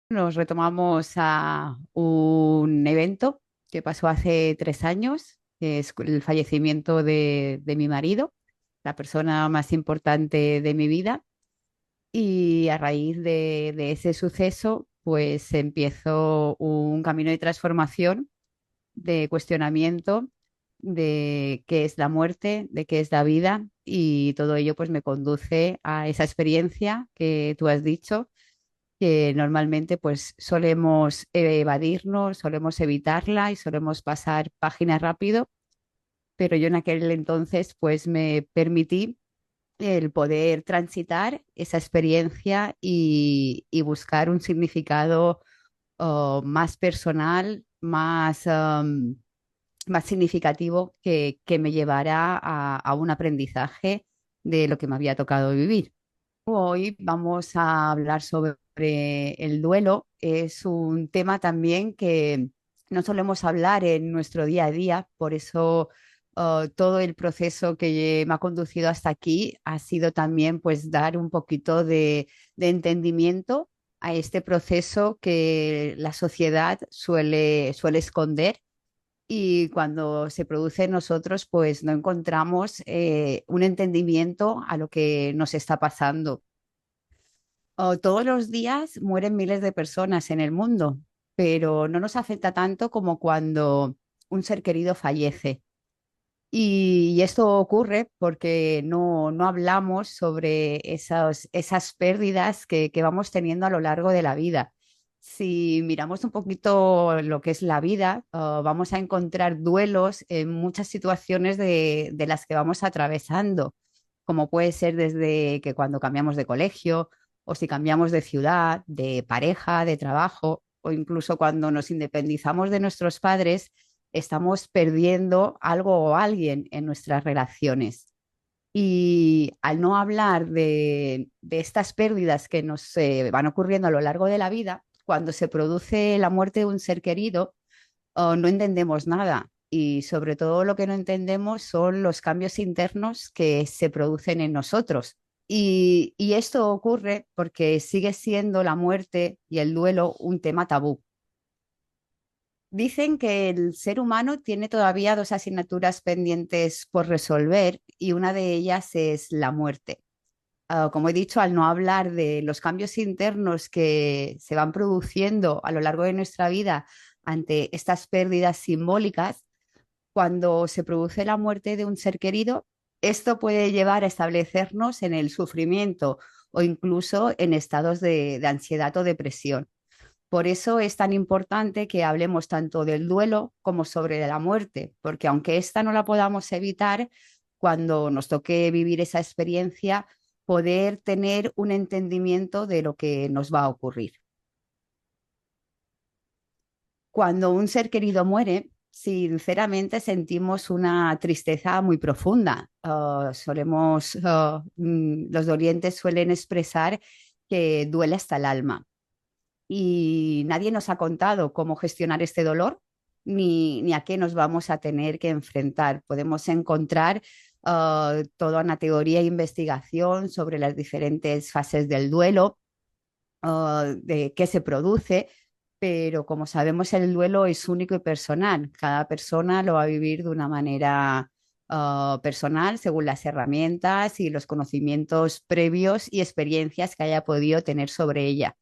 Nos retomamos a un evento que pasó hace 3 años, que es el fallecimiento de mi marido, la persona más importante de mi vida. Y a raíz de ese suceso, pues empiezo un camino de transformación, de cuestionamiento de qué es la muerte, de qué es la vida, y todo ello pues me conduce a esa experiencia que tú has dicho, que normalmente pues solemos evadirnos, solemos evitarla y solemos pasar páginas rápido, pero yo en aquel entonces pues me permití el poder transitar esa experiencia y buscar un significado más personal, más significativo que me llevara a un aprendizaje de lo que me había tocado vivir. Hoy vamos a hablar sobre el duelo. Es un tema también que no solemos hablar en nuestro día a día, por eso todo el proceso que me ha conducido hasta aquí ha sido también pues dar un poquito de entendimiento a este proceso que la sociedad suele esconder, y cuando se produce en nosotros pues no encontramos un entendimiento a lo que nos está pasando. Todos los días mueren miles de personas en el mundo, pero no nos afecta tanto como cuando un ser querido fallece. Y esto ocurre porque no hablamos sobre esas pérdidas que vamos teniendo a lo largo de la vida. Si miramos un poquito lo que es la vida, vamos a encontrar duelos en muchas situaciones de las que vamos atravesando, como puede ser desde que cuando cambiamos de colegio, o si cambiamos de ciudad, de pareja, de trabajo, o incluso cuando nos independizamos de nuestros padres, estamos perdiendo algo o alguien en nuestras relaciones. Y al no hablar de estas pérdidas que nos van ocurriendo a lo largo de la vida, cuando se produce la muerte de un ser querido, no entendemos nada. Y sobre todo lo que no entendemos son los cambios internos que se producen en nosotros. Y esto ocurre porque sigue siendo la muerte y el duelo un tema tabú. Dicen que el ser humano tiene todavía dos asignaturas pendientes por resolver, y una de ellas es la muerte. Como he dicho, al no hablar de los cambios internos que se van produciendo a lo largo de nuestra vida ante estas pérdidas simbólicas, cuando se produce la muerte de un ser querido, esto puede llevar a establecernos en el sufrimiento o incluso en estados de ansiedad o depresión. Por eso es tan importante que hablemos tanto del duelo como sobre la muerte, porque aunque esta no la podamos evitar, cuando nos toque vivir esa experiencia, poder tener un entendimiento de lo que nos va a ocurrir. Cuando un ser querido muere, sinceramente sentimos una tristeza muy profunda. Los dolientes suelen expresar que duele hasta el alma, y nadie nos ha contado cómo gestionar este dolor ni a qué nos vamos a tener que enfrentar. Podemos encontrar toda una teoría e investigación sobre las diferentes fases del duelo, de qué se produce, pero como sabemos el duelo es único y personal. Cada persona lo va a vivir de una manera personal, según las herramientas y los conocimientos previos y experiencias que haya podido tener sobre ella.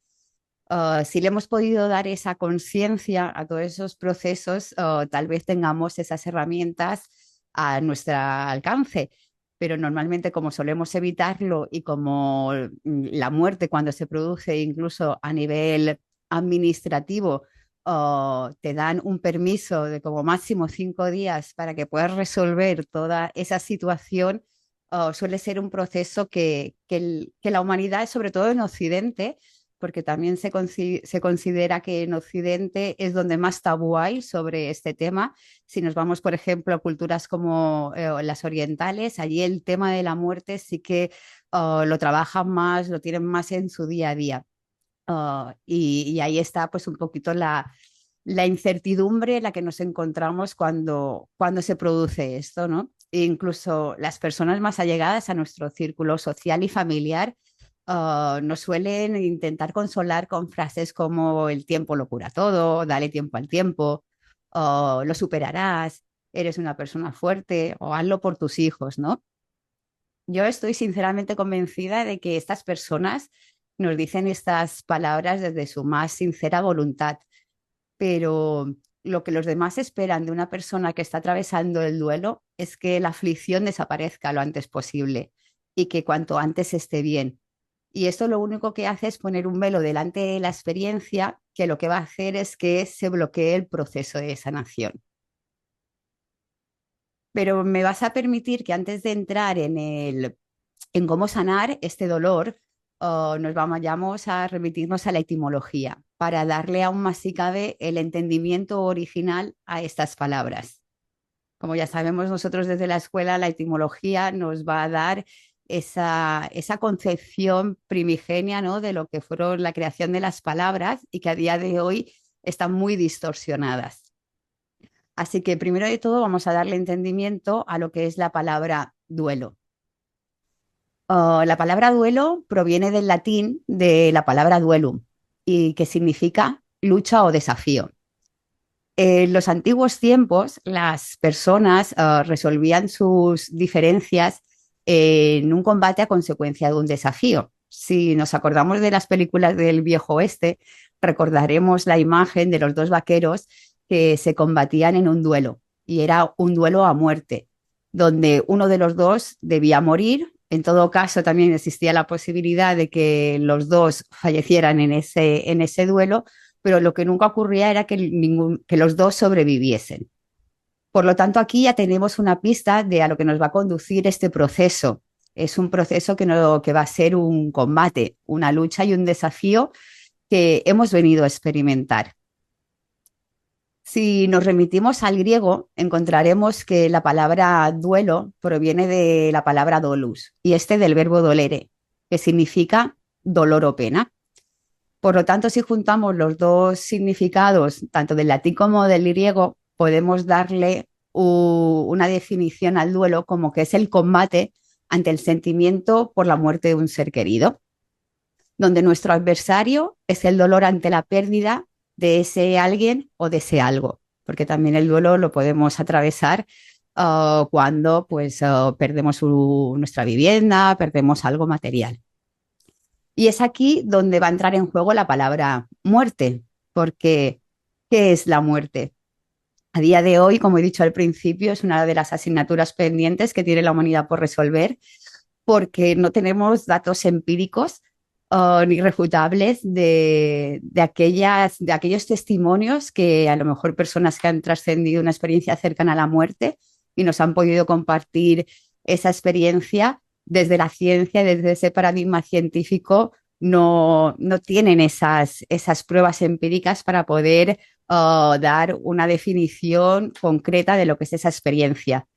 Si le hemos podido dar esa conciencia a todos esos procesos, tal vez tengamos esas herramientas a nuestro alcance, pero normalmente como solemos evitarlo, y como la muerte cuando se produce incluso a nivel administrativo, te dan un permiso de como máximo 5 días para que puedas resolver toda esa situación. Suele ser un proceso que la humanidad, sobre todo en Occidente, porque también se considera que en Occidente es donde más tabú hay sobre este tema. Si nos vamos, por ejemplo, a culturas como las orientales, allí el tema de la muerte sí que lo trabajan más, lo tienen más en su día a día. Y ahí está pues un poquito la incertidumbre en la que nos encontramos cuando se produce esto, ¿no? E incluso las personas más allegadas a nuestro círculo social y familiar nos suelen intentar consolar con frases como el tiempo lo cura todo, dale tiempo al tiempo, lo superarás, eres una persona fuerte o hazlo por tus hijos, ¿no? Yo estoy sinceramente convencida de que estas personas nos dicen estas palabras desde su más sincera voluntad, pero lo que los demás esperan de una persona que está atravesando el duelo es que la aflicción desaparezca lo antes posible y que cuanto antes esté bien. Y esto lo único que hace es poner un velo delante de la experiencia que lo que va a hacer es que se bloquee el proceso de sanación. Pero me vas a permitir que antes de entrar en cómo sanar este dolor, nos vayamos a remitirnos a la etimología para darle aún más si cabe el entendimiento original a estas palabras. Como ya sabemos nosotros desde la escuela, la etimología nos va a dar esa concepción primigenia, ¿no?, de lo que fueron la creación de las palabras y que a día de hoy están muy distorsionadas. Así que primero de todo vamos a darle entendimiento a lo que es la palabra duelo. La palabra duelo proviene del latín de la palabra duelum y que significa lucha o desafío. En los antiguos tiempos, las personas resolvían sus diferencias en un combate a consecuencia de un desafío. Si nos acordamos de las películas del Viejo Oeste, recordaremos la imagen de los dos vaqueros que se combatían en un duelo, y era un duelo a muerte, donde uno de los dos debía morir. En todo caso, también existía la posibilidad de que los dos fallecieran en ese duelo, pero lo que nunca ocurría era que los dos sobreviviesen. Por lo tanto, aquí ya tenemos una pista de a lo que nos va a conducir este proceso. Es un proceso que va a ser un combate, una lucha y un desafío que hemos venido a experimentar. Si nos remitimos al griego, encontraremos que la palabra duelo proviene de la palabra dolus y este del verbo dolere, que significa dolor o pena. Por lo tanto, si juntamos los dos significados, tanto del latín como del griego, podemos darle una definición al duelo como que es el combate ante el sentimiento por la muerte de un ser querido, donde nuestro adversario es el dolor ante la pérdida de ese alguien o de ese algo, porque también el duelo lo podemos atravesar cuando pues, perdemos nuestra vivienda, perdemos algo material. Y es aquí donde va a entrar en juego la palabra muerte, porque ¿qué es la muerte? A día de hoy, como he dicho al principio, es una de las asignaturas pendientes que tiene la humanidad por resolver, porque no tenemos datos empíricos ni refutables de aquellos testimonios que a lo mejor personas que han trascendido una experiencia cercana a la muerte y nos han podido compartir esa experiencia desde la ciencia, desde ese paradigma científico, no tienen esas pruebas empíricas para poder dar una definición concreta de lo que es esa experiencia.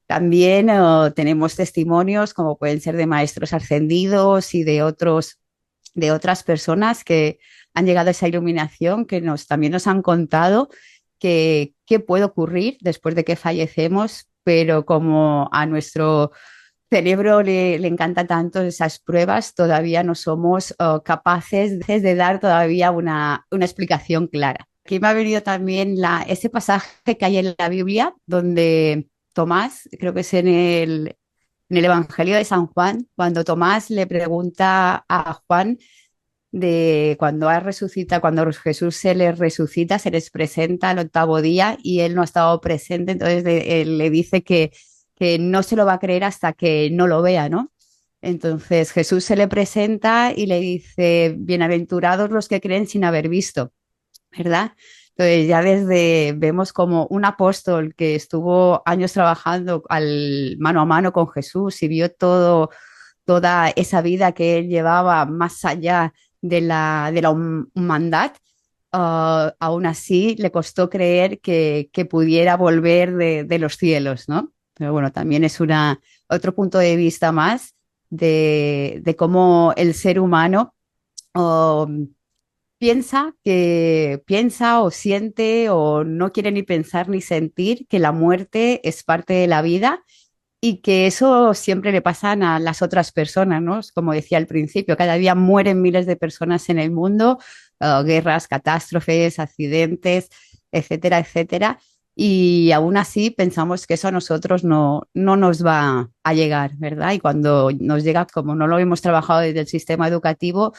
También tenemos testimonios como pueden ser de maestros ascendidos y de otras personas que han llegado a esa iluminación, que también nos han contado qué puede ocurrir después de que fallecemos, pero como a nuestro cerebro le encanta tanto esas pruebas, todavía no somos capaces de dar todavía una explicación clara. Aquí me ha venido también ese pasaje que hay en la Biblia donde Tomás, creo que es en el Evangelio de San Juan, cuando Tomás le pregunta a Juan de cuando Jesús se les resucita, se les presenta al octavo día y él no ha estado presente, entonces él le dice que no se lo va a creer hasta que no lo vea, ¿no? Entonces Jesús se le presenta y le dice, bienaventurados los que creen sin haber visto, ¿verdad? Entonces ya vemos como un apóstol que estuvo años trabajando mano a mano con Jesús y vio toda esa vida que él llevaba más allá de la humanidad, aún así le costó creer que pudiera volver de los cielos, ¿no? Pero bueno, también es otro punto de vista más de cómo el ser humano um, piensa o siente o no quiere ni pensar ni sentir que la muerte es parte de la vida y que eso siempre le pasan a las otras personas, ¿no? Como decía al principio, cada día mueren miles de personas en el mundo, guerras, catástrofes, accidentes, etcétera, etcétera. Y aún así pensamos que eso a nosotros no nos va a llegar, ¿verdad? Y cuando nos llega, como no lo hemos trabajado desde el sistema educativo,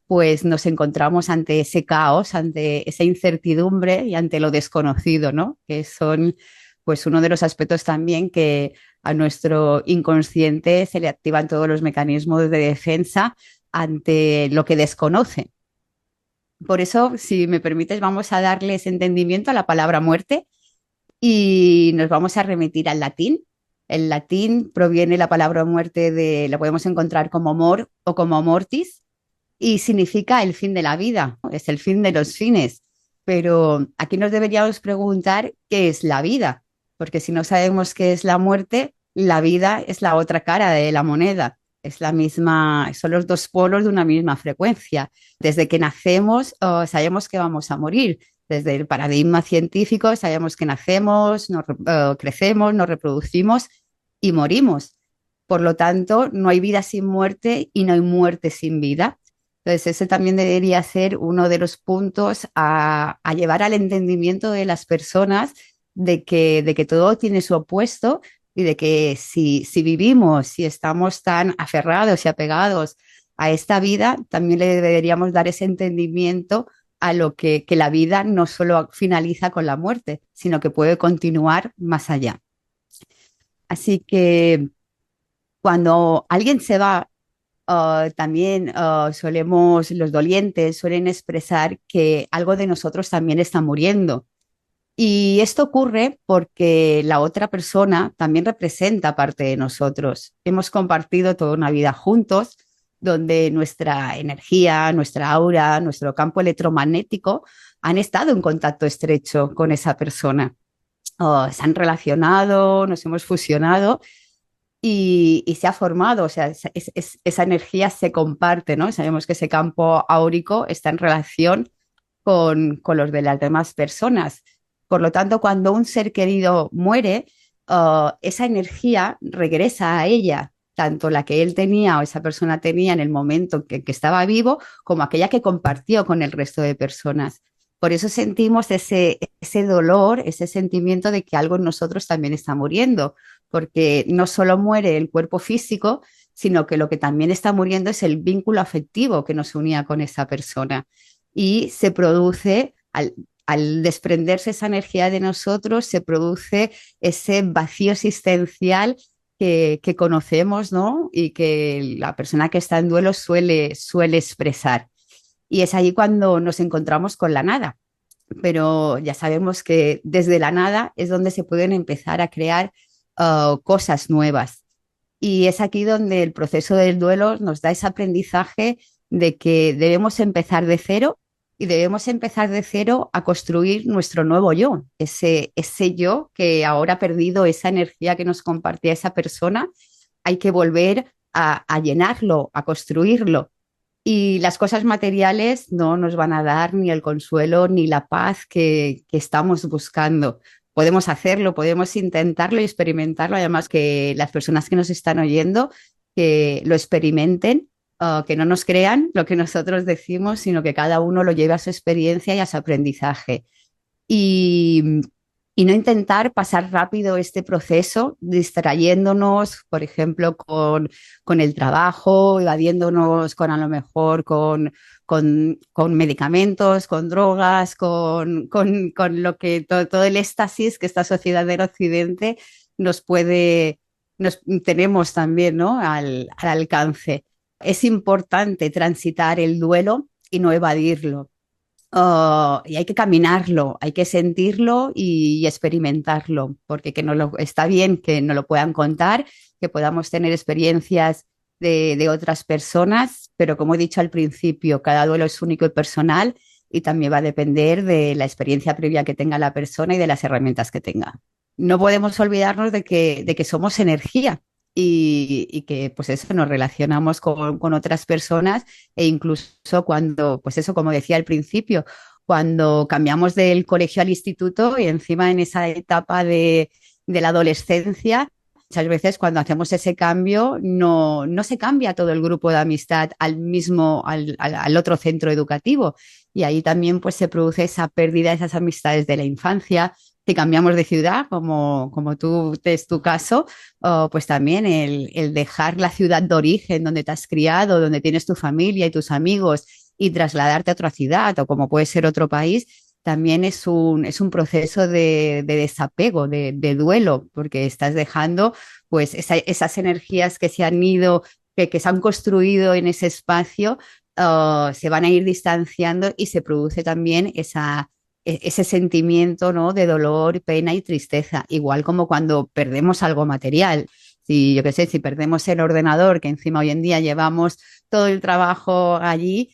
pues nos encontramos ante ese caos, ante esa incertidumbre y ante lo desconocido, ¿no? Que son pues uno de los aspectos también que a nuestro inconsciente se le activan todos los mecanismos de defensa ante lo que desconoce. Por eso, si me permites, vamos a darle ese entendimiento a la palabra muerte y nos vamos a remitir al latín. El latín proviene la palabra muerte de, la podemos encontrar como mor o como mortis y significa el fin de la vida, ¿no? Es el fin de los fines. Pero aquí nos deberíamos preguntar qué es la vida, porque si no sabemos qué es la muerte, la vida es la otra cara de la moneda. Es la misma, son los dos polos de una misma frecuencia. Desde que nacemos, sabemos que vamos a morir. Desde el paradigma científico sabemos que nacemos, crecemos, nos reproducimos y morimos. Por lo tanto, no hay vida sin muerte y no hay muerte sin vida. Entonces, ese también debería ser uno de los puntos a llevar al entendimiento de las personas de que todo tiene su opuesto y de que si vivimos, si estamos tan aferrados y apegados a esta vida, también le deberíamos dar ese entendimiento a lo que la vida no solo finaliza con la muerte, sino que puede continuar más allá. Así que cuando alguien se va, también solemos, los dolientes suelen expresar que algo de nosotros también está muriendo. Y esto ocurre porque la otra persona también representa parte de nosotros. Hemos compartido toda una vida juntos, donde nuestra energía, nuestra aura, nuestro campo electromagnético han estado en contacto estrecho con esa persona. Se han relacionado, nos hemos fusionado y se ha formado, o sea, esa energía se comparte, ¿no? Sabemos que ese campo áurico está en relación con los de las demás personas. Por lo tanto, cuando un ser querido muere, esa energía regresa a ella, tanto la que él tenía o esa persona tenía en el momento que estaba vivo, como aquella que compartió con el resto de personas. Por eso sentimos ese dolor, ese sentimiento de que algo en nosotros también está muriendo, porque no solo muere el cuerpo físico, sino que lo que también está muriendo es el vínculo afectivo que nos unía con esa persona. Y se produce, al desprenderse esa energía de nosotros, se produce ese vacío existencial que conocemos, ¿no? Y que la persona que está en duelo suele expresar. Y es ahí cuando nos encontramos con la nada. Pero ya sabemos que desde la nada es donde se pueden empezar a crear cosas nuevas. Y es aquí donde el proceso del duelo nos da ese aprendizaje de que debemos empezar de cero y debemos empezar de cero a construir nuestro nuevo yo, ese yo que ahora ha perdido esa energía que nos compartía esa persona, hay que volver a llenarlo, a construirlo. Y las cosas materiales no nos van a dar ni el consuelo ni la paz que estamos buscando. Podemos hacerlo, podemos intentarlo y experimentarlo. Además, que las personas que nos están oyendo, que lo experimenten, que no nos crean lo que nosotros decimos, sino que cada uno lo lleve a su experiencia y a su aprendizaje. Y, y no intentar pasar rápido este proceso distrayéndonos, por ejemplo, con el trabajo, evadiéndonos con a lo mejor con medicamentos, con drogas, con lo que todo el éxtasis que esta sociedad del occidente nos puede, nos tenemos también, ¿no? Al alcance. Es importante transitar el duelo y no evadirlo. Y hay que caminarlo, hay que sentirlo y experimentarlo, porque que no lo, está bien que nos lo puedan contar, que podamos tener experiencias de otras personas, pero como he dicho al principio, cada duelo es único y personal y también va a depender de la experiencia previa que tenga la persona y de las herramientas que tenga. No podemos olvidarnos de que somos energía y que pues eso nos relacionamos con otras personas e incluso cuando, pues eso, como decía al principio, cuando cambiamos del colegio al instituto y encima en esa etapa de la adolescencia, Muchas veces cuando hacemos ese cambio no se cambia todo el grupo de amistad al otro centro educativo. Y ahí también pues se produce esa pérdida de esas amistades de la infancia. Si cambiamos de ciudad, como tú es tu caso, pues también el dejar la ciudad de origen donde te has criado, donde tienes tu familia y tus amigos y trasladarte a otra ciudad o como puede ser otro país, también es un proceso de desapego, de duelo, porque estás dejando pues esas energías que se han ido, que se han construido en ese espacio, se van a ir distanciando y se produce también ese sentimiento, ¿no? De dolor, pena y tristeza, igual como cuando perdemos algo material. Si, yo qué sé, si perdemos el ordenador, que encima hoy en día llevamos todo el trabajo allí,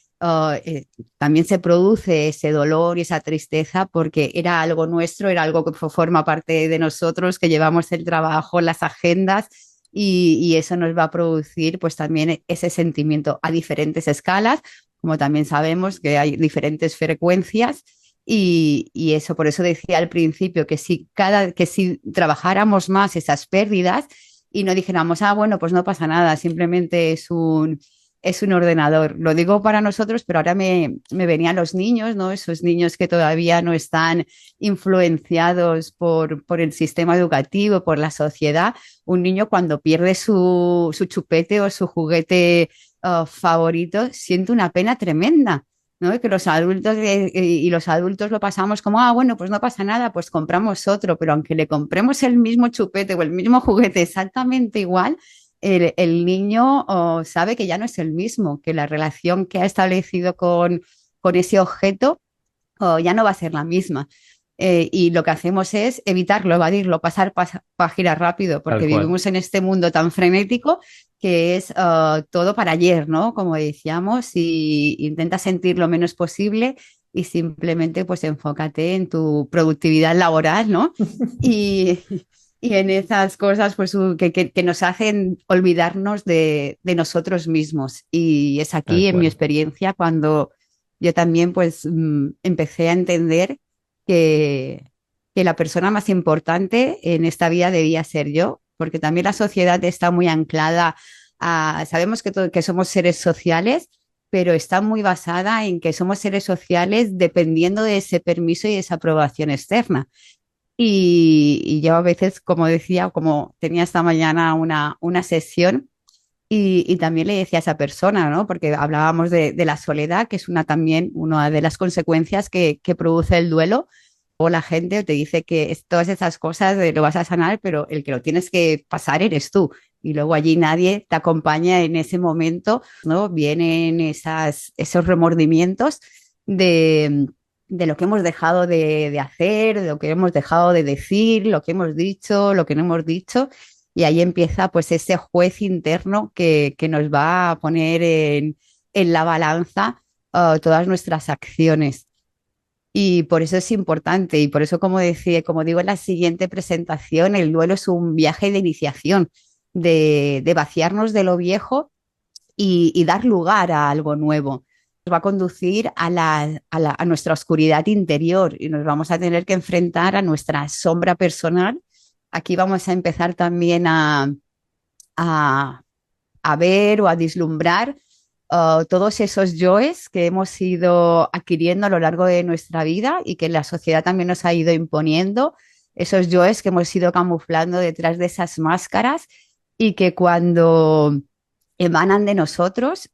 también se produce ese dolor y esa tristeza porque era algo nuestro, era algo que forma parte de nosotros, que llevamos el trabajo, las agendas y eso nos va a producir pues también ese sentimiento a diferentes escalas, como también sabemos que hay diferentes frecuencias y eso, por eso decía al principio que si trabajáramos más esas pérdidas y no dijéramos, ah, bueno, pues no pasa nada, simplemente es un ordenador. Lo digo para nosotros, pero ahora me venían los niños, ¿no? Esos niños que todavía no están influenciados por el sistema educativo, por la sociedad. Un niño cuando pierde su chupete o su juguete favorito siente una pena tremenda. ¿No? Que los adultos y los adultos lo pasamos como, ah, bueno, pues no pasa nada, pues compramos otro, pero aunque le compremos el mismo chupete o el mismo juguete exactamente igual, el niño sabe que ya no es el mismo, que la relación que ha establecido con ese objeto ya no va a ser la misma. Y lo que hacemos es evitarlo, evadirlo, pasar página rápido, Tal porque cual. vivimos en este mundo tan frenético que es todo para ayer, ¿no? Como decíamos, y intenta sentir lo menos posible y simplemente pues enfócate en tu productividad laboral, ¿no? Y, y en esas cosas pues que nos hacen olvidarnos de nosotros mismos. Y es Tal aquí, en mi cual. experiencia, cuando yo también pues empecé a entender que, que la persona más importante en esta vida debía ser yo, porque también la sociedad está muy anclada sabemos que somos seres sociales, pero está muy basada en que somos seres sociales dependiendo de ese permiso y esa aprobación externa. Y yo a veces, como decía, como tenía esta mañana una sesión, y también le decía a esa persona, ¿no? Porque hablábamos de la soledad, que es también una de las consecuencias que produce el duelo. O la gente te dice que todas esas cosas lo vas a sanar, pero el que lo tienes que pasar eres tú. Y luego allí nadie te acompaña en ese momento, ¿no? Vienen esos remordimientos de, de lo que hemos dejado de hacer, de lo que hemos dejado de decir, lo que hemos dicho, lo que no hemos dicho. Y ahí empieza pues ese juez interno que nos va a poner en la balanza todas nuestras acciones. Y por eso es importante, y por eso, como decía, como digo en la siguiente presentación, el duelo es un viaje de iniciación, de vaciarnos de lo viejo y dar lugar a algo nuevo. Nos va a conducir a nuestra oscuridad interior y nos vamos a tener que enfrentar a nuestra sombra personal. Aquí vamos a empezar también a, a ver o a vislumbrar todos esos yoes que hemos ido adquiriendo a lo largo de nuestra vida y que la sociedad también nos ha ido imponiendo, esos yoes que hemos ido camuflando detrás de esas máscaras y que cuando emanan de nosotros,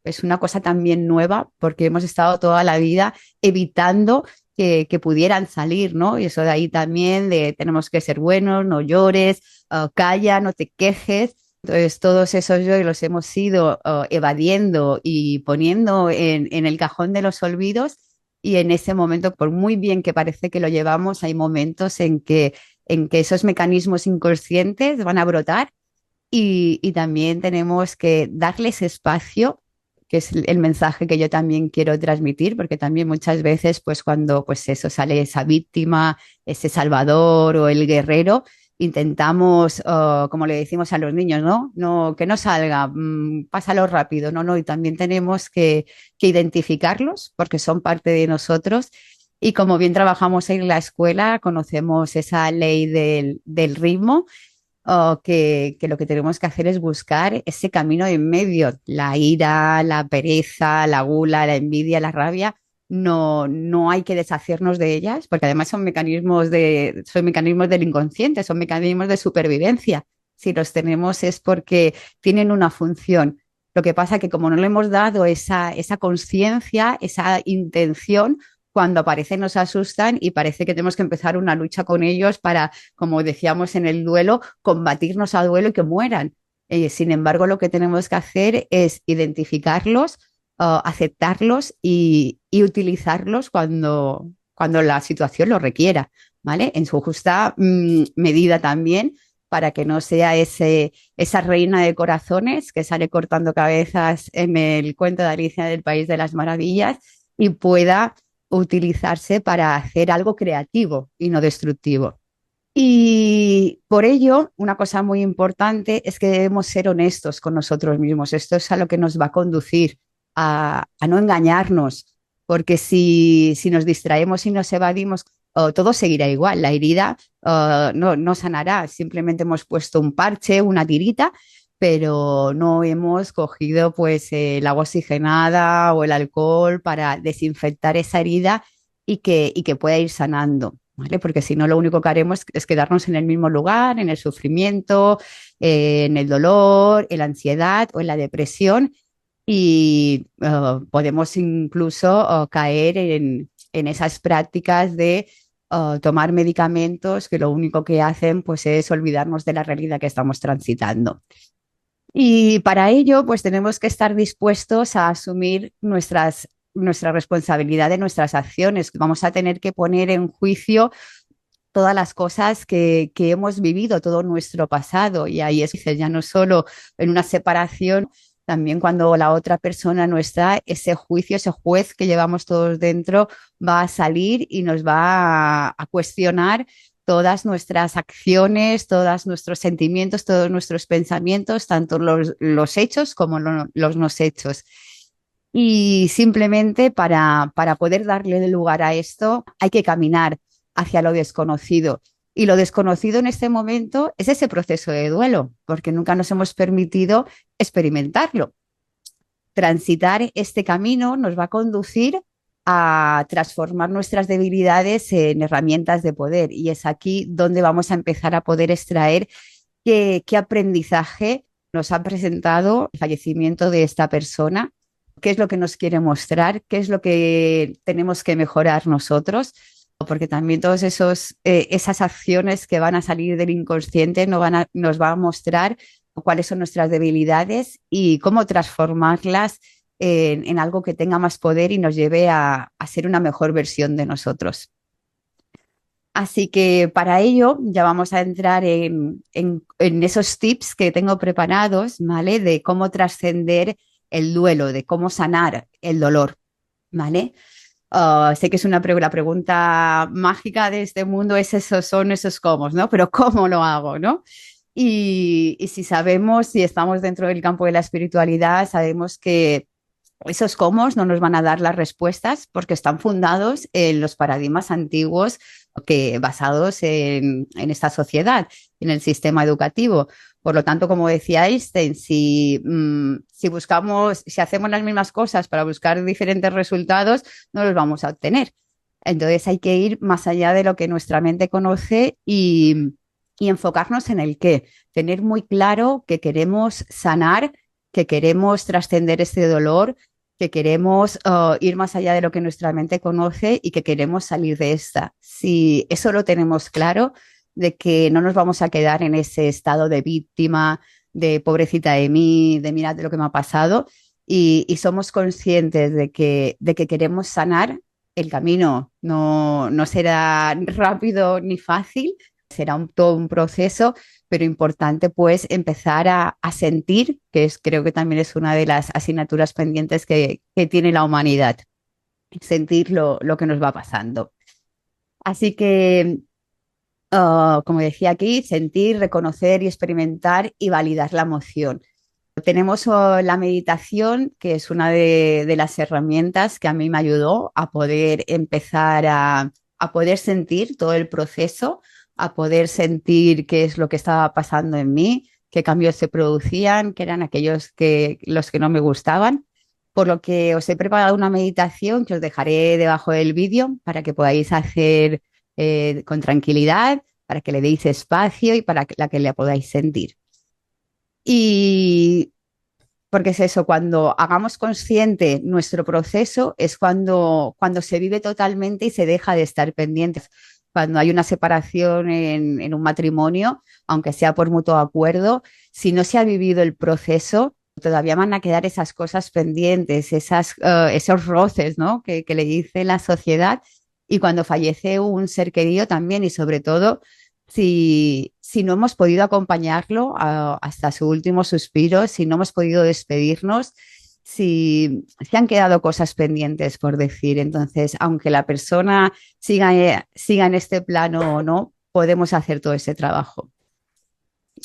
es una cosa también nueva porque hemos estado toda la vida evitando que pudieran salir, ¿no? Y eso de ahí también de tenemos que ser buenos, no llores, calla, no te quejes. Entonces, todos esos yo los hemos ido evadiendo y poniendo en el cajón de los olvidos y en ese momento, por muy bien que parece que lo llevamos, hay momentos en que esos mecanismos inconscientes van a brotar y también tenemos que darles espacio, que es el mensaje que yo también quiero transmitir, porque también muchas veces, pues cuando pues eso sale esa víctima, ese salvador o el guerrero, intentamos, como le decimos a los niños, ¿no? No, que no salga, pásalo rápido, no, no, y también tenemos que identificarlos porque son parte de nosotros. Y como bien trabajamos en la escuela, conocemos esa ley del ritmo que lo que tenemos que hacer es buscar ese camino en medio. La ira, la pereza, la gula, la envidia, la rabia, no hay que deshacernos de ellas, porque además son mecanismos del inconsciente, son mecanismos de supervivencia. Si los tenemos es porque tienen una función. Lo que pasa es que como no le hemos dado esa conciencia, esa intención, cuando aparecen nos asustan y parece que tenemos que empezar una lucha con ellos para, como decíamos en el duelo, combatirnos a duelo y que mueran. Sin embargo, lo que tenemos que hacer es identificarlos, aceptarlos y utilizarlos cuando la situación lo requiera, ¿vale? En su justa medida también, para que no sea esa reina de corazones que sale cortando cabezas en el cuento de Alicia del País de las Maravillas y pueda utilizarse para hacer algo creativo y no destructivo. Y por ello, una cosa muy importante es que debemos ser honestos con nosotros mismos. Esto es a lo que nos va a conducir a no engañarnos, porque si nos distraemos y nos evadimos, todo seguirá igual. La herida no sanará. Simplemente hemos puesto un parche, una tirita, pero no hemos cogido pues el agua oxigenada o el alcohol para desinfectar esa herida y que pueda ir sanando. ¿Vale? Porque si no, lo único que haremos es quedarnos en el mismo lugar, en el sufrimiento, en el dolor, en la ansiedad o en la depresión y podemos incluso caer en esas prácticas de tomar medicamentos que lo único que hacen pues es olvidarnos de la realidad que estamos transitando. Y para ello, pues tenemos que estar dispuestos a asumir nuestra responsabilidad de nuestras acciones. Vamos a tener que poner en juicio todas las cosas que hemos vivido, todo nuestro pasado. Y ahí es ya no solo en una separación, también cuando la otra persona no está, ese juicio, ese juez que llevamos todos dentro va a salir y nos va a cuestionar todas nuestras acciones, todos nuestros sentimientos, todos nuestros pensamientos, tanto los hechos como los no hechos. Y simplemente para poder darle lugar a esto hay que caminar hacia lo desconocido. Y lo desconocido en este momento es ese proceso de duelo, porque nunca nos hemos permitido experimentarlo. Transitar este camino nos va a conducir a transformar nuestras debilidades en herramientas de poder. Y es aquí donde vamos a empezar a poder extraer qué aprendizaje nos ha presentado el fallecimiento de esta persona, qué es lo que nos quiere mostrar, qué es lo que tenemos que mejorar nosotros, porque también todas esas acciones que van a salir del inconsciente nos van a mostrar cuáles son nuestras debilidades y cómo transformarlas en algo que tenga más poder y nos lleve a ser una mejor versión de nosotros. Así que para ello ya vamos a entrar en esos tips que tengo preparados, ¿vale? De cómo trascender el duelo, de cómo sanar el dolor, ¿vale? Sé que es la pregunta mágica de este mundo, son esos cómo, ¿no? Pero ¿cómo lo hago, no? Y si sabemos, si estamos dentro del campo de la espiritualidad, sabemos que esos cómo no nos van a dar las respuestas porque están fundados en los paradigmas antiguos basados en esta sociedad, en el sistema educativo. Por lo tanto, como decía Einstein, si hacemos las mismas cosas para buscar diferentes resultados, no los vamos a obtener. Entonces hay que ir más allá de lo que nuestra mente conoce y enfocarnos en el qué, tener muy claro que queremos sanar, que queremos trascender este dolor, que queremos ir más allá de lo que nuestra mente conoce y que queremos salir de esta. Si eso lo tenemos claro, de que no nos vamos a quedar en ese estado de víctima, de pobrecita de mí, de mirad de lo que me ha pasado, y somos conscientes de que queremos sanar, el camino no será rápido ni fácil, será todo un proceso, pero importante pues empezar a sentir, creo que también es una de las asignaturas pendientes que tiene la humanidad, sentir lo que nos va pasando. Así que, como decía aquí, sentir, reconocer y experimentar y validar la emoción. Tenemos la meditación, que es una de las herramientas que a mí me ayudó a poder empezar a poder sentir todo el proceso, a poder sentir qué es lo que estaba pasando en mí, qué cambios se producían, qué eran aquellos que los que no me gustaban. Por lo que os he preparado una meditación que os dejaré debajo del vídeo para que podáis hacer con tranquilidad, para que le deis espacio y para que, la que le podáis sentir. Y porque es eso, cuando hagamos consciente nuestro proceso es cuando se vive totalmente y se deja de estar pendientes. Cuando hay una separación en un matrimonio, aunque sea por mutuo acuerdo, si no se ha vivido el proceso, todavía van a quedar esas cosas pendientes, esos roces, ¿no? que le dice la sociedad. Y cuando fallece un ser querido también, y sobre todo si no hemos podido acompañarlo hasta su último suspiro, si no hemos podido despedirnos, si han quedado cosas pendientes por decir. Entonces, aunque la persona siga en este plano o no, podemos hacer todo ese trabajo.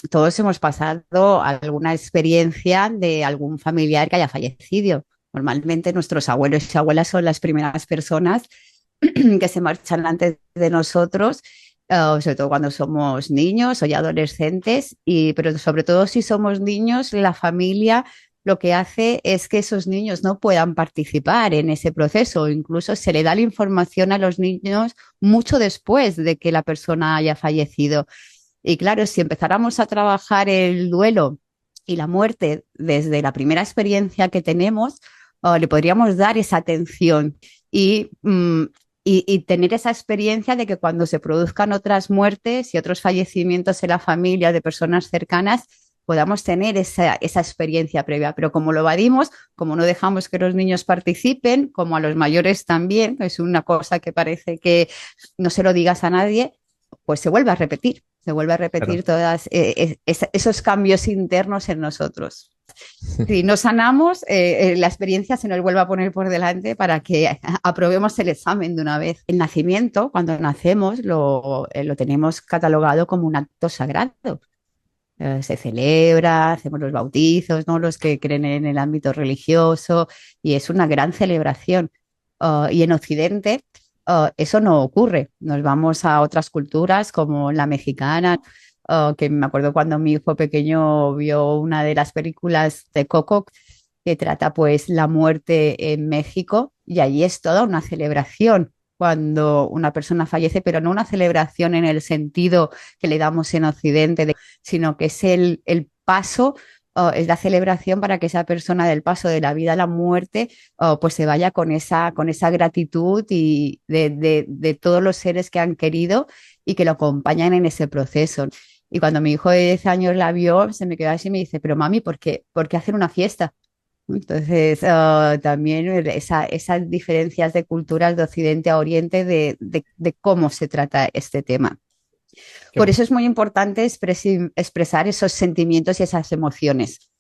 Todos hemos pasado alguna experiencia de algún familiar que haya fallecido. Normalmente nuestros abuelos y abuelas son las primeras personas que se marchan antes de nosotros, sobre todo cuando somos niños o ya adolescentes, pero sobre todo si somos niños, la familia lo que hace es que esos niños no puedan participar en ese proceso, incluso se le da la información a los niños mucho después de que la persona haya fallecido. Y claro, si empezáramos a trabajar el duelo y la muerte desde la primera experiencia que tenemos, le podríamos dar esa atención y, y tener esa experiencia de que cuando se produzcan otras muertes y otros fallecimientos en la familia de personas cercanas, podamos tener esa experiencia previa. Pero como lo evadimos, como no dejamos que los niños participen, como a los mayores también, es una cosa que parece que no se lo digas a nadie, pues se vuelve a repetir Claro. todos esos cambios internos en nosotros. Si no sanamos, la experiencia se nos vuelve a poner por delante para que aprobemos el examen de una vez. El nacimiento, cuando nacemos, lo tenemos catalogado como un acto sagrado. Se celebra, hacemos los bautizos, ¿no? Los que creen en el ámbito religioso, y es una gran celebración. Y en Occidente eso no ocurre. Nos vamos a otras culturas como la mexicana, que me acuerdo cuando mi hijo pequeño vio una de las películas de Coco que trata pues la muerte en México, y allí es toda una celebración cuando una persona fallece, pero no una celebración en el sentido que le damos en Occidente, sino que es el paso, es la celebración para que esa persona del paso de la vida a la muerte pues se vaya con esa gratitud y de todos los seres que han querido y que lo acompañan en ese proceso. Y cuando mi hijo de 10 años la vio, se me quedó así y me dice, pero mami, por qué hacer una fiesta? Entonces, también esas diferencias de culturas de Occidente a Oriente de cómo se trata este tema. Qué Por bueno. eso es muy importante expresar esos sentimientos y esas emociones.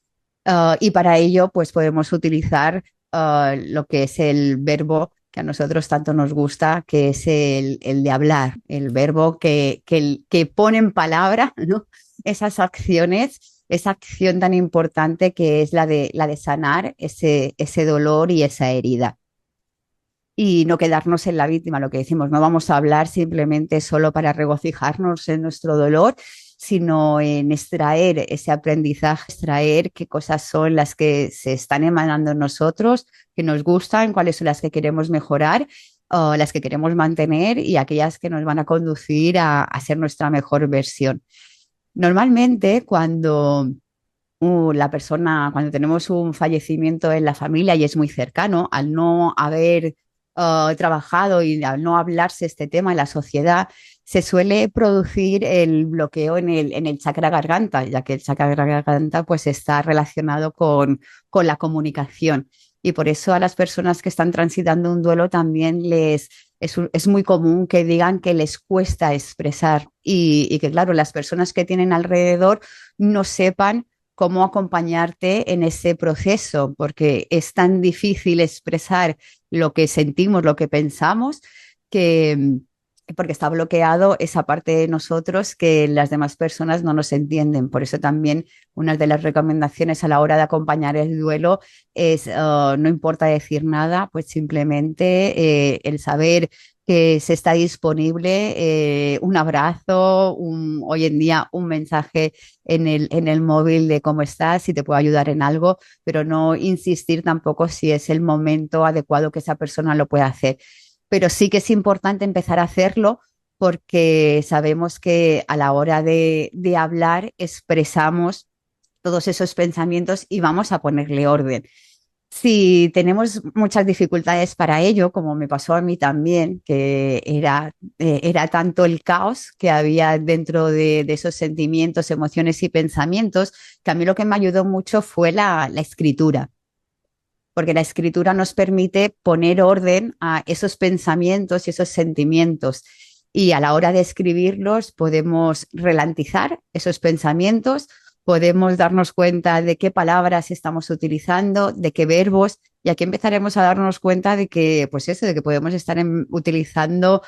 Y para ello, pues podemos utilizar lo que es el verbo que a nosotros tanto nos gusta, que es el de hablar, el verbo que pone en palabra, ¿no? Esas acciones, esa acción tan importante que es la de sanar ese dolor y esa herida. Y no quedarnos en la víctima, lo que decimos, no vamos a hablar simplemente solo para regocijarnos en nuestro dolor, sino en extraer ese aprendizaje, extraer qué cosas son las que se están emanando en nosotros, que nos gustan, cuáles son las que queremos mejorar, o las que queremos mantener y aquellas que nos van a conducir a ser nuestra mejor versión. Normalmente cuando tenemos un fallecimiento en la familia y es muy cercano, al no haber trabajado y al no hablarse este tema en la sociedad, se suele producir el bloqueo en el chakra garganta, ya que el chakra garganta pues está relacionado con la comunicación. Y por eso a las personas que están transitando un duelo también es muy común que digan que les cuesta expresar y que, claro, las personas que tienen alrededor no sepan cómo acompañarte en ese proceso, porque es tan difícil expresar lo que sentimos, lo que pensamos, que porque está bloqueado esa parte de nosotros que las demás personas no nos entienden. Por eso también una de las recomendaciones a la hora de acompañar el duelo es no importa decir nada, pues simplemente el saber que se está disponible, un abrazo, hoy en día un mensaje en el móvil de cómo estás, si te puedo ayudar en algo, pero no insistir tampoco si es el momento adecuado que esa persona lo pueda hacer. Pero sí que es importante empezar a hacerlo porque sabemos que a la hora de hablar expresamos todos esos pensamientos y vamos a ponerle orden. Si tenemos muchas dificultades para ello, como me pasó a mí también, que era tanto el caos que había dentro de esos sentimientos, emociones y pensamientos, que a mí lo que me ayudó mucho fue la escritura, porque la escritura nos permite poner orden a esos pensamientos y esos sentimientos. Y a la hora de escribirlos podemos ralentizar esos pensamientos, podemos darnos cuenta de qué palabras estamos utilizando, de qué verbos, y aquí empezaremos a darnos cuenta de que, pues eso, de que podemos estar utilizando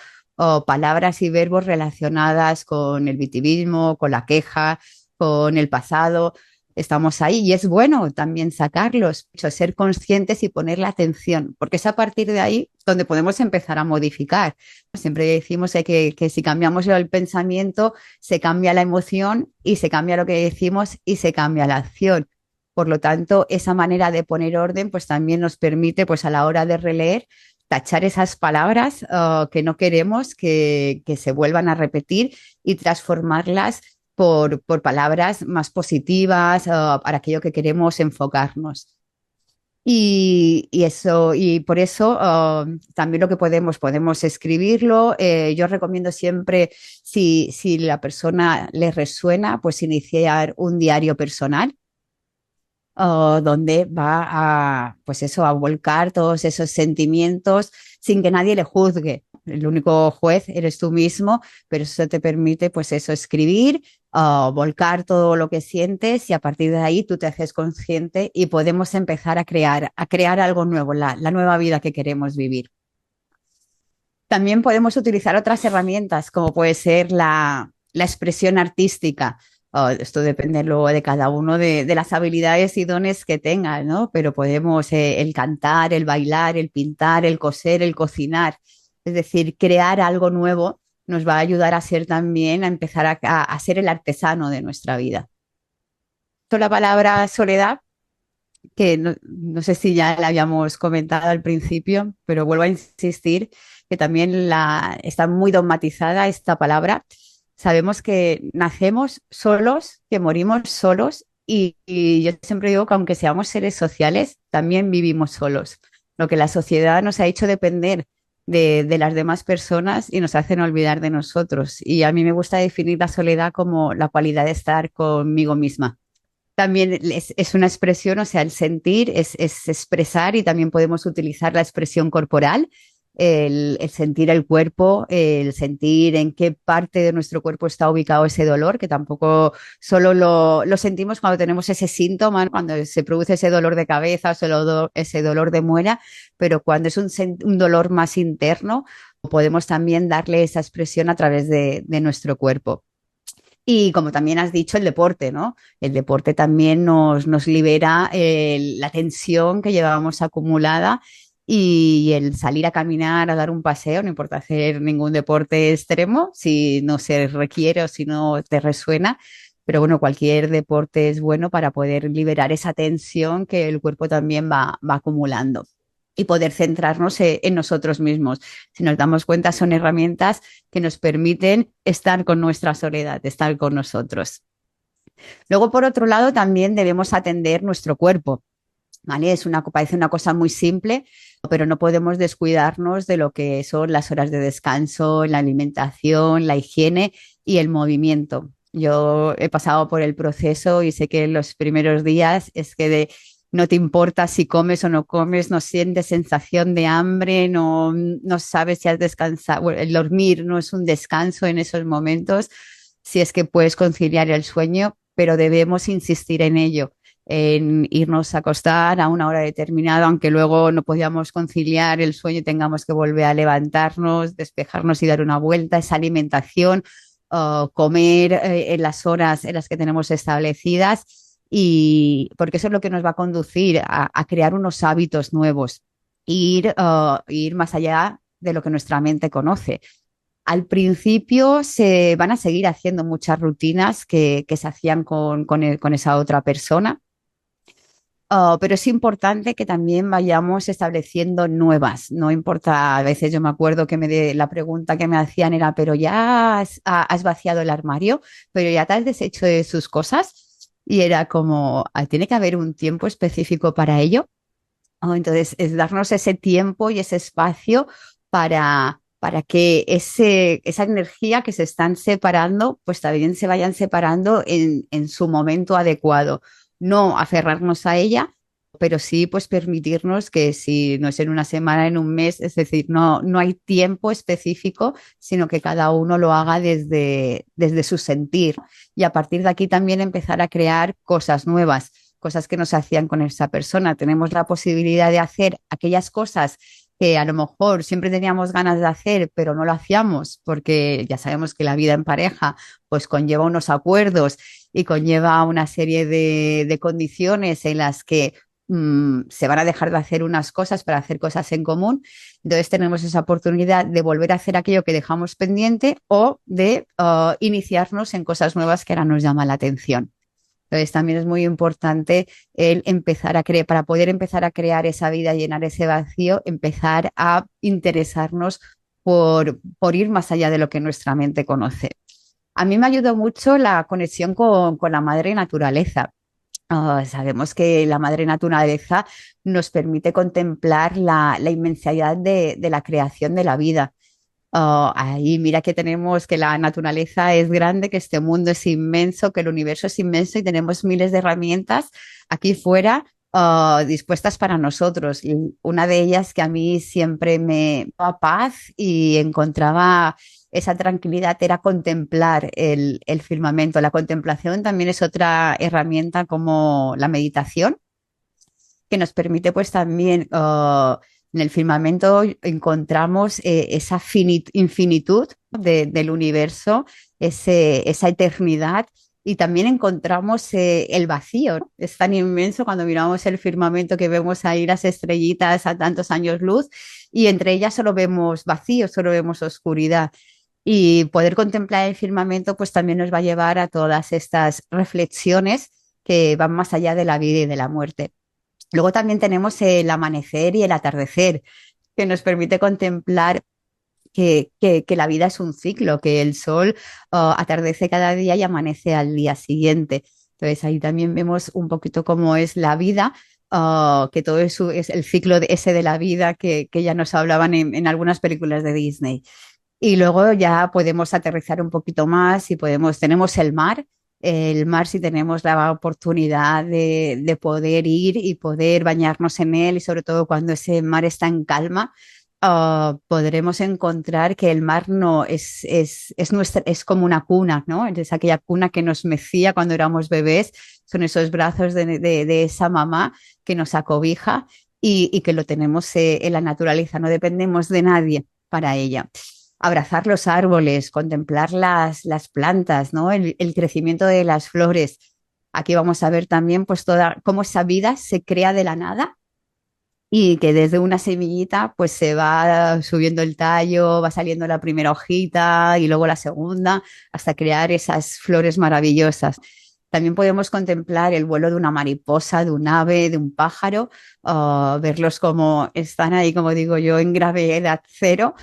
palabras y verbos relacionadas con el victimismo, con la queja, con el pasado. Estamos ahí y es bueno también sacarlos, ser conscientes y poner la atención, porque es a partir de ahí donde podemos empezar a modificar. Siempre decimos que si cambiamos el pensamiento, se cambia la emoción y se cambia lo que decimos y se cambia la acción. Por lo tanto, esa manera de poner orden pues también nos permite pues a la hora de releer tachar esas palabras que no queremos que se vuelvan a repetir y transformarlas por palabras más positivas para aquello que queremos enfocarnos. Y eso, y por eso también lo que podemos escribirlo. Yo recomiendo siempre, si la persona le resuena, pues iniciar un diario personal donde va a, pues eso, a volcar todos esos sentimientos sin que nadie le juzgue. El único juez eres tú mismo, pero eso te permite, pues eso, escribir, volcar todo lo que sientes y a partir de ahí tú te haces consciente y podemos empezar a crear algo nuevo, la nueva vida que queremos vivir. También podemos utilizar otras herramientas, como puede ser la expresión artística. Esto depende luego de cada uno de las habilidades y dones que tenga, ¿no? Pero podemos el cantar, el bailar, el pintar, el coser, el cocinar. Es decir, crear algo nuevo nos va a ayudar a ser también, a empezar a ser el artesano de nuestra vida. La palabra soledad, que no sé si ya la habíamos comentado al principio, pero vuelvo a insistir que también está muy dogmatizada esta palabra. Sabemos que nacemos solos, que morimos solos y yo siempre digo que aunque seamos seres sociales, también vivimos solos. Lo que la sociedad nos ha hecho depender de las demás personas y nos hacen olvidar de nosotros. Y a mí me gusta definir la soledad como la cualidad de estar conmigo misma. También es una expresión, o sea, el sentir es expresar y también podemos utilizar la expresión corporal, el sentir el cuerpo, el sentir en qué parte de nuestro cuerpo está ubicado ese dolor, que tampoco solo lo sentimos cuando tenemos ese síntoma, ¿no? Cuando se produce ese dolor de cabeza o ese dolor de muela, pero cuando es un dolor más interno, podemos también darle esa expresión a través de nuestro cuerpo. Y como también has dicho, el deporte, ¿no? El deporte también nos libera la tensión que llevábamos acumulada y el salir a caminar, a dar un paseo, no importa hacer ningún deporte extremo, si no se requiere o si no te resuena, pero bueno, cualquier deporte es bueno para poder liberar esa tensión que el cuerpo también va acumulando y poder centrarnos en nosotros mismos. Si nos damos cuenta, son herramientas que nos permiten estar con nuestra soledad, estar con nosotros. Luego, por otro lado, también debemos atender nuestro cuerpo. ¿Vale? Parece una cosa muy simple, pero no podemos descuidarnos de lo que son las horas de descanso, la alimentación, la higiene y el movimiento. Yo he pasado por el proceso y sé que en los primeros días es que no te importa si comes o no comes, no sientes sensación de hambre, no sabes si has descansado. Bueno, el dormir no es un descanso en esos momentos, si es que puedes conciliar el sueño, pero debemos insistir en ello, en irnos a acostar a una hora determinada, aunque luego no podíamos conciliar el sueño y tengamos que volver a levantarnos, despejarnos y dar una vuelta, esa alimentación, comer en las horas en las que tenemos establecidas, y porque eso es lo que nos va a conducir a crear unos hábitos nuevos, ir más allá de lo que nuestra mente conoce. Al principio se van a seguir haciendo muchas rutinas que se hacían con esa otra persona. Pero es importante que también vayamos estableciendo nuevas. No importa, a veces yo me acuerdo que la pregunta que me hacían era, pero ya has vaciado el armario, pero ya te has deshecho de sus cosas. Y era como, tiene que haber un tiempo específico para ello. Entonces, es darnos ese tiempo y ese espacio para que esa energía que se están separando, pues también se vayan separando en su momento adecuado. No aferrarnos a ella, pero sí pues permitirnos que si no es en una semana, en un mes, es decir, no hay tiempo específico, sino que cada uno lo haga desde su sentir. Y a partir de aquí también empezar a crear cosas nuevas, cosas que nos hacían con esa persona. Tenemos la posibilidad de hacer aquellas cosas que a lo mejor siempre teníamos ganas de hacer, pero no lo hacíamos porque ya sabemos que la vida en pareja pues conlleva unos acuerdos y conlleva una serie de condiciones en las que se van a dejar de hacer unas cosas para hacer cosas en común. Entonces tenemos esa oportunidad de volver a hacer aquello que dejamos pendiente o de iniciarnos en cosas nuevas que ahora nos llama la atención. Entonces también es muy importante el empezar a crear, para poder empezar a crear esa vida, llenar ese vacío, empezar a interesarnos por ir más allá de lo que nuestra mente conoce. A mí me ayudó mucho la conexión con la madre naturaleza. Sabemos que la madre naturaleza nos permite contemplar la inmensidad de la creación de la vida. Ahí mira que tenemos que la naturaleza es grande, que este mundo es inmenso, que el universo es inmenso y tenemos miles de herramientas aquí fuera dispuestas para nosotros. Y una de ellas que a mí siempre me daba paz y encontraba esa tranquilidad era contemplar el firmamento. La contemplación también es otra herramienta como la meditación que nos permite pues también en el firmamento encontramos esa infinitud del universo, esa eternidad y también encontramos el vacío, ¿no? Es tan inmenso cuando miramos el firmamento que vemos ahí las estrellitas a tantos años luz y entre ellas solo vemos vacío, solo vemos oscuridad. Y poder contemplar el firmamento pues también nos va a llevar a todas estas reflexiones que van más allá de la vida y de la muerte. Luego también tenemos el amanecer y el atardecer, que nos permite contemplar que la vida es un ciclo, que el sol atardece cada día y amanece al día siguiente. Entonces ahí también vemos un poquito cómo es la vida, que todo eso es el ciclo ese de la vida que ya nos hablaban en algunas películas de Disney. Y luego ya podemos aterrizar un poquito más y tenemos el mar si tenemos la oportunidad de poder ir y poder bañarnos en él y sobre todo cuando ese mar está en calma, podremos encontrar que el mar no es como una cuna, ¿no? Es aquella cuna que nos mecía cuando éramos bebés, son esos brazos de esa mamá que nos acobija y que lo tenemos en la naturaleza, no dependemos de nadie para ella. Abrazar los árboles, contemplar las plantas, ¿no? El crecimiento de las flores. Aquí vamos a ver también pues cómo esa vida se crea de la nada y que desde una semillita pues se va subiendo el tallo, va saliendo la primera hojita y luego la segunda hasta crear esas flores maravillosas. También podemos contemplar el vuelo de una mariposa, de un ave, de un pájaro, verlos como están ahí, como digo yo, en gravedad cero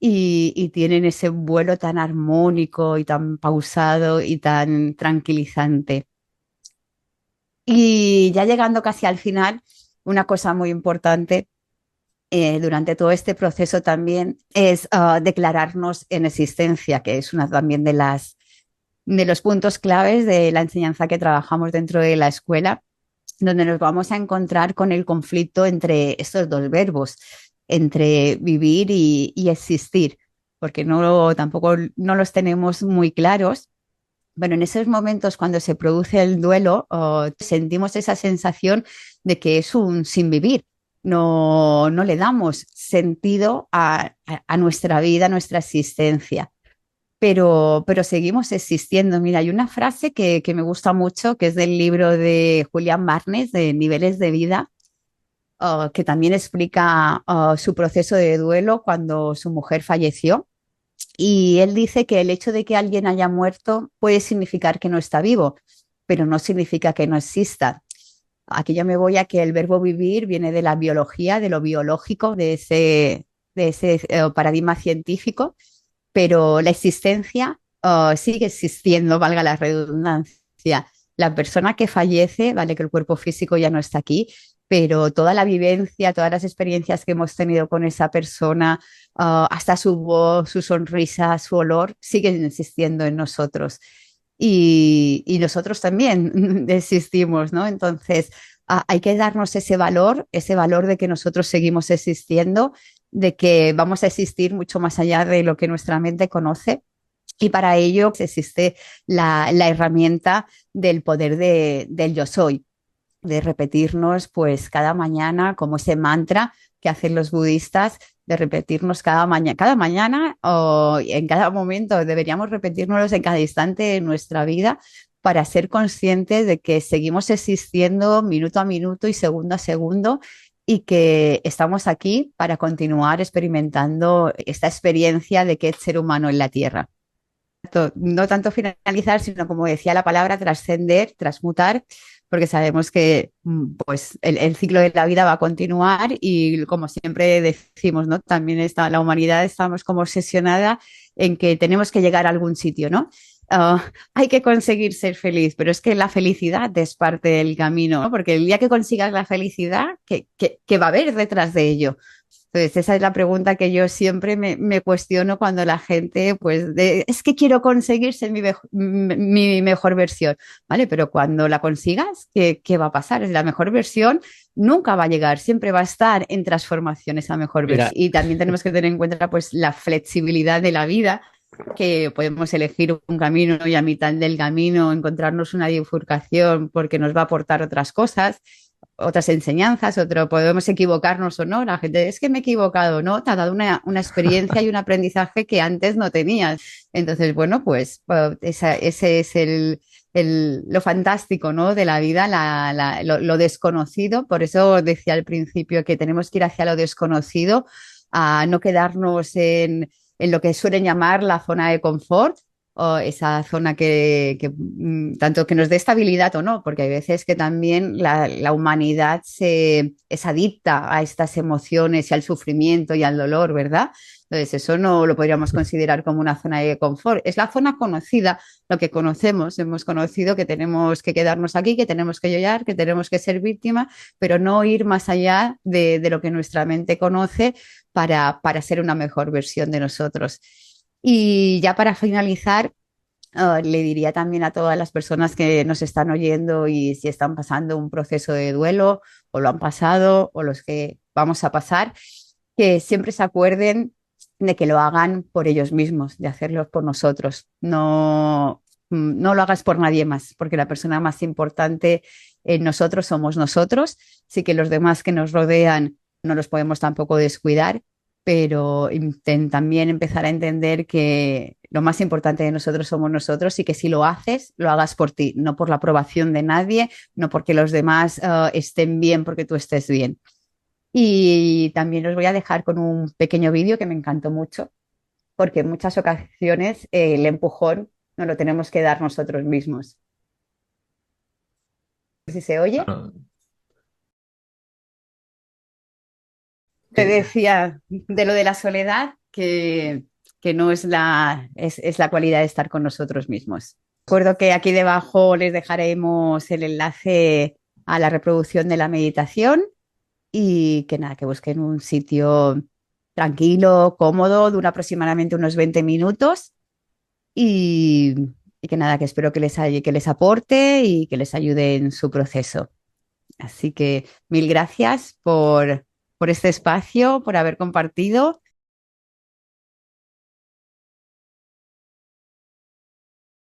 y tienen ese vuelo tan armónico y tan pausado y tan tranquilizante. Y ya llegando casi al final, una cosa muy importante durante todo este proceso también es declararnos en existencia, que es una también de los puntos claves de la enseñanza que trabajamos dentro de la escuela, donde nos vamos a encontrar con el conflicto entre estos dos verbos, entre vivir y existir, porque tampoco no los tenemos muy claros. Bueno, en esos momentos cuando se produce el duelo, sentimos esa sensación de que es un sin vivir. No le damos sentido a nuestra vida, a nuestra existencia, pero seguimos existiendo. Mira, hay una frase que me gusta mucho, que es del libro de Julián Barnes, de Niveles de Vida, que también explica su proceso de duelo cuando su mujer falleció. Y él dice que el hecho de que alguien haya muerto puede significar que no está vivo, pero no significa que no exista. Aquí yo me voy a que el verbo vivir viene de la biología, de lo biológico, de ese paradigma científico, pero la existencia sigue existiendo, valga la redundancia. La persona que fallece, vale que el cuerpo físico ya no está aquí, pero toda la vivencia, todas las experiencias que hemos tenido con esa persona, hasta su voz, su sonrisa, su olor, siguen existiendo en nosotros. Y nosotros también existimos, ¿no? Entonces, hay que darnos ese valor de que nosotros seguimos existiendo, de que vamos a existir mucho más allá de lo que nuestra mente conoce. Y para ello existe la herramienta del poder del yo soy, de repetirnos pues cada mañana como ese mantra que hacen los budistas, de repetirnos cada mañana o en cada momento, deberíamos repetirnos en cada instante de nuestra vida para ser conscientes de que seguimos existiendo minuto a minuto y segundo a segundo y que estamos aquí para continuar experimentando esta experiencia de que es ser humano en la Tierra. No tanto finalizar, sino como decía la palabra, trascender, transmutar, porque sabemos que pues, el ciclo de la vida va a continuar y como siempre decimos, ¿no? También está, la humanidad estamos como obsesionada en que tenemos que llegar a algún sitio, ¿no? Hay que conseguir ser feliz, pero es que la felicidad es parte del camino, ¿no? Porque el día que consigas la felicidad, ¿qué va a haber detrás de ello? Entonces, esa es la pregunta que yo siempre me cuestiono cuando la gente, pues, es que quiero conseguir ser mi mejor versión, ¿vale? Pero cuando la consigas, ¿qué va a pasar? Es la mejor versión, nunca va a llegar, siempre va a estar en transformación esa mejor versión. Mira, Y también tenemos que tener en cuenta, pues, la flexibilidad de la vida, que podemos elegir un camino y a mitad del camino encontrarnos una bifurcación porque nos va a aportar otras cosas, otras enseñanzas, podemos equivocarnos o no. La gente es que me he equivocado, ¿no? Te ha dado una experiencia y un aprendizaje que antes no tenías. Entonces, bueno, pues ese es lo fantástico, ¿no? De la vida, lo desconocido. Por eso decía al principio que tenemos que ir hacia lo desconocido, a no quedarnos en lo que suelen llamar la zona de confort, o esa zona que tanto que nos dé estabilidad o no, porque hay veces que también la humanidad es adicta a estas emociones y al sufrimiento y al dolor, ¿verdad? Entonces, eso no lo podríamos considerar como una zona de confort. Es la zona conocida, lo que conocemos. Hemos conocido que tenemos que quedarnos aquí, que tenemos que llorar, que tenemos que ser víctima, pero no ir más allá de lo que nuestra mente conoce para ser una mejor versión de nosotros. Y ya para finalizar, le diría también a todas las personas que nos están oyendo y si están pasando un proceso de duelo o lo han pasado o los que vamos a pasar, que siempre se acuerden de que lo hagan por ellos mismos, de hacerlo por nosotros. No, no lo hagas por nadie más, porque la persona más importante en nosotros somos nosotros. Sí que los demás que nos rodean no los podemos tampoco descuidar, pero también empezar a entender que lo más importante de nosotros somos nosotros y que si lo haces, lo hagas por ti, no por la aprobación de nadie, no porque los demás estén bien, porque tú estés bien. Y también os voy a dejar con un pequeño vídeo que me encantó mucho, porque en muchas ocasiones el empujón no lo tenemos que dar nosotros mismos. Si se oye, bueno, te que- decía de lo de la soledad, que no es es la cualidad de estar con nosotros mismos. Recuerdo que aquí debajo les dejaremos el enlace a la reproducción de la meditación y que nada, que busquen un sitio tranquilo, cómodo, dura aproximadamente unos 20 minutos y, y que nada, que espero que les aporte y que les ayude en su proceso. Así que mil gracias por este espacio, por haber compartido